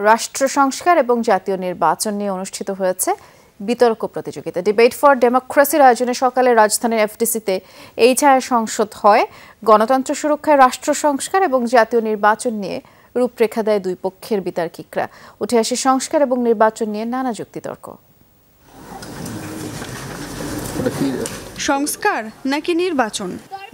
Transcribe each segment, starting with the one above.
রাষ্ট্র সংস্কার এবং জাতীয় নির্বাচন নিয়ে অনুষ্ঠিত হয়েছে বিতর্ক প্রতিযোগিতা। ডিবেট ফর ডেমোক্রেসির আয়োজনে সকালে রাজধানীর এফডিসিতে এই ছায়া সংসদ হয়। গণতন্ত্র সুরক্ষায় রাষ্ট্র সংস্কার এবং জাতীয় নির্বাচন নিয়ে রূপরেখা দেয় দুই পক্ষের বিতর্কিকরা। উঠে আসে সংস্কার এবং নির্বাচন নিয়ে নানা যুক্তিতর্ক। সংস্কার নাকি নির্বাচন,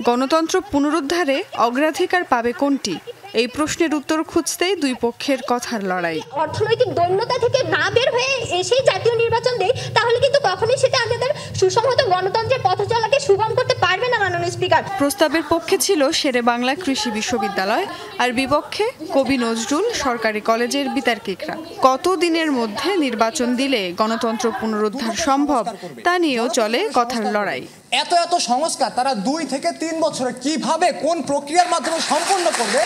গণতন্ত্র পুনরুদ্ধারে অগ্রাধিকার পাবে কোনটি? এই প্রশ্নের উত্তর খুঁজতেই দুই পক্ষের কথার লড়াই। অর্থনৈতিক দৈন্যতা থেকে না বের হয়ে এসেই জাতীয় নির্বাচন দেয়, তাহলে কিন্তু কখনোই সেটা আমাদের সুসংহত গণতন্ত্রের পথ চলাকে সুগম করতে পারবে না মাননীয় স্পিকার। প্রস্তাবের পক্ষে ছিল শেরে বাংলা কৃষি বিশ্ববিদ্যালয়, আর বিপক্ষে কবি নজরুল সরকারি কলেজের বিতর্কিকরা। কত দিনের মধ্যে নির্বাচন দিলে গণতন্ত্র পুনরুদ্ধার সম্ভব, তা নিয়েও চলে কথার লড়াই। এত সংস্কার তারা 2 থেকে 3 বছরে কিভাবে কোন প্রক্রিয়ার মাধ্যমে সম্পন্ন করবে,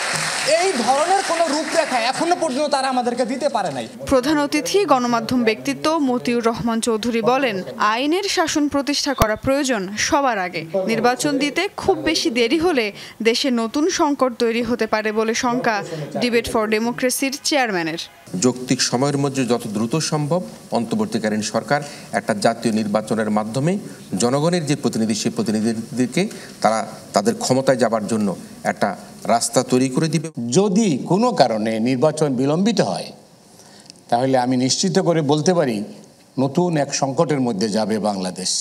এই ধরনের কোনো রূপরেখা এখনো পর্যন্ত তারা আমাদেরকে দিতে পারে নাই। প্রধান অতিথি গণমাধ্যম ব্যক্তিত্ব মতিউর রহমান চৌধুরী বলেন, আইনের শাসন প্রতিষ্ঠা করা প্রয়োজন সবার আগে। নির্বাচন দিতে খুব বেশি দেরি হলে দেশে নতুন সংকট তৈরি হতে পারে বলে শঙ্কা ডিবেট ফর ডেমোক্রেসির চেয়ারম্যানের। যৌক্তিক সময়ের মধ্যে যত দ্রুত সম্ভব অন্তর্বর্তীকালীন সরকার একটা জাতীয় নির্বাচনের মাধ্যমে জনগণের যে প্রতিনিধি, সেই প্রতিনিধিদেরকে তারা তাদের ক্ষমতায় যাবার জন্য একটা রাস্তা তৈরি করে দিবে। যদি কোনো কারণে নির্বাচন বিলম্বিত হয়, তাহলে আমি নিশ্চিত করে বলতে পারি নতুন এক সংকটের মধ্যে যাবে বাংলাদেশ।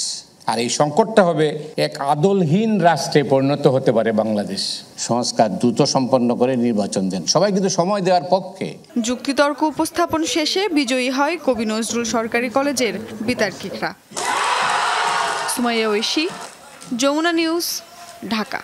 আর এই সংকটটা হবে এক আদলহীন রাষ্ট্রে পরিণত হতে পারে বাংলাদেশ। সংস্কার দ্রুত সম্পন্ন করে নির্বাচন দেন, সবাই কিন্তু সময় দেওয়ার পক্ষে। যুক্তিতর্ক উপস্থাপন শেষে বিজয়ী হয় কবি নজরুল সরকারি কলেজের বিতর্কিকরা। সুমাইয়া ঐশী, যমুনা নিউজ, ঢাকা।